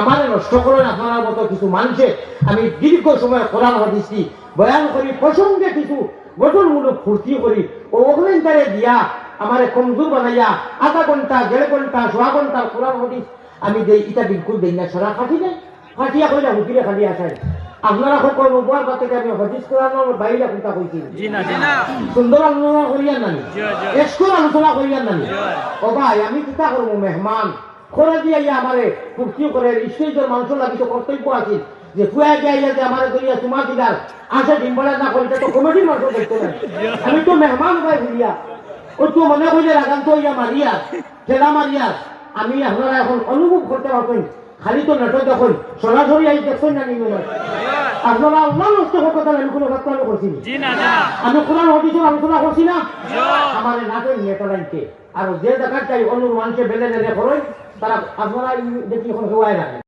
আমার নষ্ট করেন আপনার মতো কিছু মানুষে আমি দীর্ঘ সময় কোরআন হাদিসটি বয়ান করি প্রসঙ্গে কিছু গঠনমূলক ফুর্তি করি ও ওখানে তারে দিয়া আমার কমজোর বানাইয়া আধা ঘন্টা 1.5 ঘন্টা 1.5 ঘন্টা কোরআন হাদিস আমি দেই, এটা বিলকুল দেই না। সারা খাটি নাই, খাটিয়া কইলা হুকিরে খালি আসায় আপনারা সকল উপহার পাতে আমি হদিস কোরআনের বাইরে কোনটা কইছি সুন্দর আলোচনা করিয়া নানি এসকর আলোচনা করিয়া নানি ও ভাই আমি চিন্তা করবো মেহমান করে দিয়ে আমারে ফুর্তি করে স্টেজের মানুষের লাগি তো কর্তব্য আছে যে ফুয়া গিয়ে যে আমার করিয়া তোমার দিদার আসে ডিম্বলা না করিতে তো কমিটির মানুষ দেখতে না আমি তো মেহমান ভাই ভুলিয়া ও তো মনে করি রাগান্ত ইয়া মারিয়া ঠেলা মারিয়া আমি আপনারা এখন অনুভব করতে পারবেন খালি তো নেটে দেখুন সরাসরি আই দেখছেন না নিবে না আপনারা অন্য নষ্ট কথা আমি কোনো কথা আমি করছি আমি কোরআন হাদিসের আলোচনা করছি না আমার নাটে নেটা লাইনকে আর যে দেখার চাই অন্য মানুষের বেলে বেলে করেন তারা আপনারা দেখি এখন হওয়ায় রাখেন।